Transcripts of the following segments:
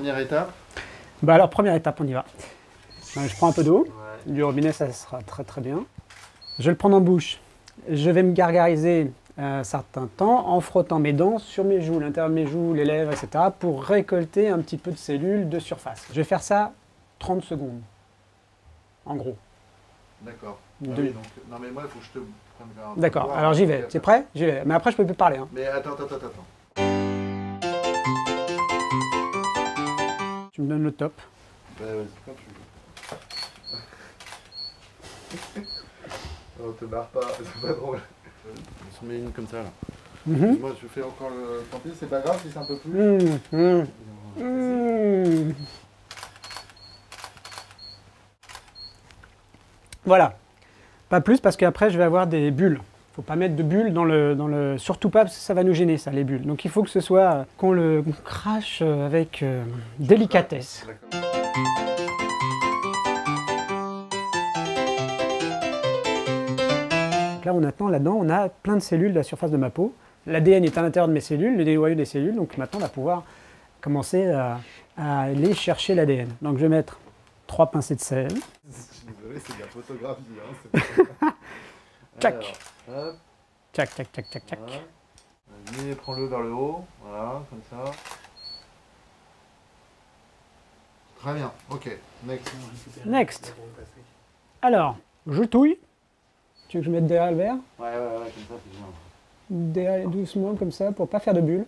première étape? Bah alors, première étape, on y va. Je prends un peu d'eau. Ouais. Du robinet, ça sera très très bien. Je vais le prendre en bouche. Je vais me gargariser un certain temps en frottant mes dents sur mes joues, l'intérieur de mes joues, les lèvres, etc. pour récolter un petit peu de cellules de surface. Je vais faire ça 30 secondes, en gros. D'accord. Deux. Ah oui, donc, non mais moi, il faut que je te prenne un peu D'accord, de boire, alors j'y hein, vais. C'est prêt? J'y vais. Mais après, je peux plus parler. Hein. Mais attends. Tu me donnes le top. Bah vas-y, quand tu veux. Oh, te barre pas, c'est pas drôle. On s'en met une comme ça là. Moi je fais encore le... Tant pis, c'est pas grave si c'est un peu plus. Voilà. Pas plus parce qu'après je vais avoir des bulles. Faut pas mettre de bulles dans le... Surtout pas parce que ça va nous gêner ça, les bulles. Donc il faut que ce soit qu'on le crache avec délicatesse. D'accord. Donc là maintenant là-dedans on a plein de cellules de la surface de ma peau. L'ADN est à l'intérieur de mes cellules, le noyau des cellules. Donc maintenant on va pouvoir commencer à aller chercher l'ADN. Donc je vais mettre 3 pincées de sel. Je suis désolé, c'est de la photographie. Hein, Tchac. Alors, hop, Tchac, tchac, tchac, tchac, tchac. voilà. Vas-y, prends-le vers le haut. Voilà, comme ça. Très bien, ok. Next. Next. Alors, je touille. Tu veux que je mette derrière le verre? Ouais, comme ça, c'est bien. Derrière, doucement, comme ça, pour pas faire de bulles.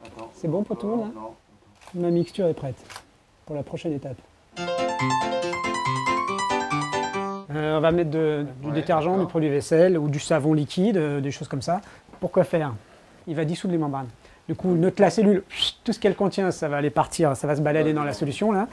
Attends. C'est bon pour tout le monde, hein? Non. Ma mixture est prête pour la prochaine étape. On va mettre du détergent, du produit vaisselle ou du savon liquide, des choses comme ça. Pourquoi faire? Il va dissoudre les membranes. Du coup, la cellule, tout ce qu'elle contient, ça va aller partir, ça va se balader dans la solution là.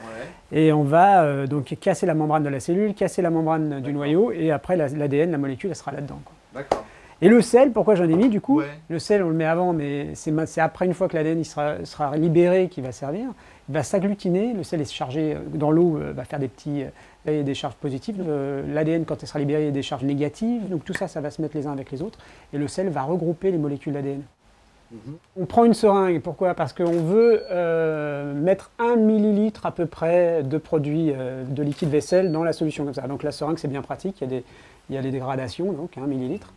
Ouais. Et on va donc casser la membrane de la cellule, casser la membrane du noyau, et après l'ADN, la molécule, elle sera là-dedans. D'accord. Et le sel, pourquoi j'en ai mis du coup? Ouais. Le sel, on le met avant, mais c'est après, une fois que l'ADN sera libéré, qu'il va servir. Il va s'agglutiner, le sel est chargé dans l'eau, va faire des petits... Là, il y a des charges positives. L'ADN, quand elle sera libérée, il y a des charges négatives. Donc tout ça, ça va se mettre les uns avec les autres. Et le sel va regrouper les molécules d'ADN. On prend une seringue, pourquoi? Parce qu'on veut mettre 1 millilitre à peu près de produit de liquide vaisselle dans la solution comme ça. Donc la seringue, c'est bien pratique, il y a des dégradations, donc 1 millilitre.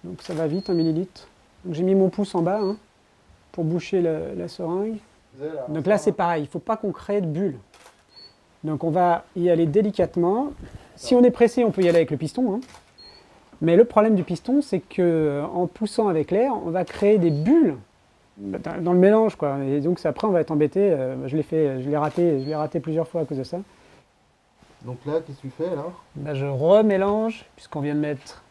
Donc ça va vite, 1 millilitre. Donc j'ai mis mon pouce en bas hein, pour boucher la seringue. Donc là c'est pareil, il ne faut pas qu'on crée de bulles. Donc on va y aller délicatement. Si on est pressé, on peut y aller avec le piston. Hein. Mais le problème du piston, c'est qu'en poussant avec l'air, on va créer des bulles dans le mélange, quoi. Et donc après, on va être embêté. Je l'ai raté plusieurs fois à cause de ça. Donc là, qu'est-ce que tu fais alors? Là, je remélange, puisqu'on vient de mettre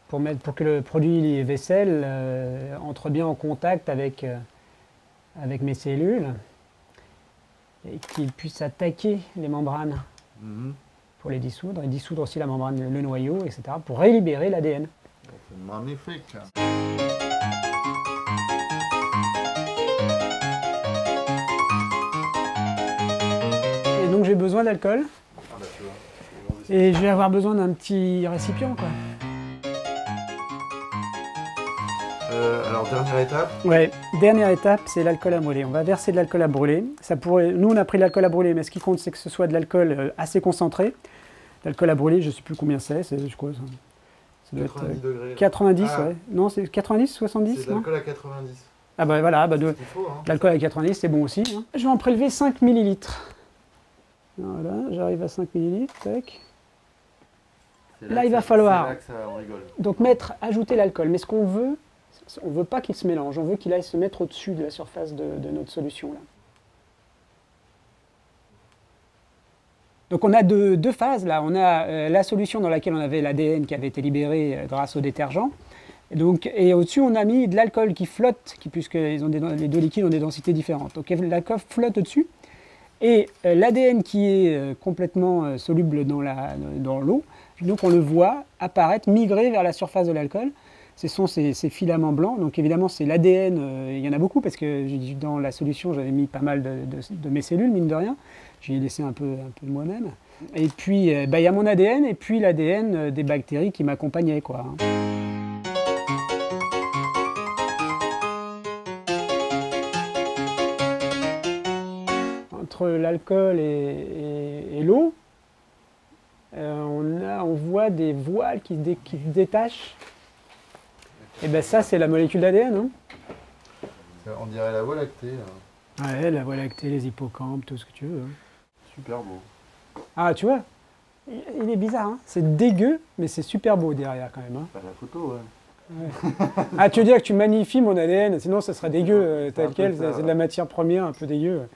pour que le produit vaisselle entre bien en contact avec mes cellules et qu'il puisse attaquer les membranes. Pour les dissoudre, et dissoudre aussi la membrane, le noyau, etc., pour relibérer l'ADN. C'est magnifique. Et donc j'ai besoin d'alcool, Ah bah tu vois. et je vais avoir besoin d'un petit récipient, quoi. Alors dernière étape. Ouais, dernière étape, c'est l'alcool à brûler. On va verser de l'alcool à brûler. Nous, on a pris de l'alcool à brûler, mais ce qui compte, c'est que ce soit de l'alcool assez concentré. L'alcool à brûler, je ne sais plus combien c'est, je crois. Ça doit 90 être degrés. 90, Ah. ouais. Non, c'est 90, 70, C'est de non? l'alcool à 90. Ah bah voilà, C'est ce qu'il faut, hein. l'alcool à 90, c'est bon aussi. Hein. Je vais en prélever 5 millilitres. Voilà, j'arrive à 5 millilitres, tac. Là, il va falloir C'est là que ça, on rigole. donc ajouter l'alcool. Mais ce qu'on veut, on ne veut pas qu'il se mélange, on veut qu'il aille se mettre au-dessus de la surface de notre solution. Là. Donc on a deux phases là. On a la solution dans laquelle on avait l'ADN qui avait été libéré grâce au détergent. Et au-dessus, on a mis de l'alcool qui flotte, puisque les deux liquides ont des densités différentes. Donc l'alcool flotte au-dessus. Et l'ADN qui est complètement soluble dans l'eau, donc on le voit apparaître, migrer vers la surface de l'alcool. Ce sont ces filaments blancs. Donc évidemment, c'est l'ADN, il y en a beaucoup, parce que dans la solution, j'avais mis pas mal de mes cellules, mine de rien. J'y ai laissé un peu de moi-même. Et puis, il y a mon ADN, et puis l'ADN des bactéries qui m'accompagnaient, quoi. entre l'alcool et l'eau, on voit des voiles qui se détachent. Et ben ça, c'est la molécule d'ADN. Hein. On dirait la Voie lactée. Là. Ouais, la Voie lactée, les hippocampes, tout ce que tu veux. Hein. Super beau. Ah, tu vois, il est bizarre. Hein. C'est dégueu, mais c'est super beau derrière quand même. Hein. Bah, la photo, ouais. Ouais. Ah, tu veux dire que tu magnifies mon ADN, sinon ça serait dégueu tel quel, c'est de la matière première un peu dégueu.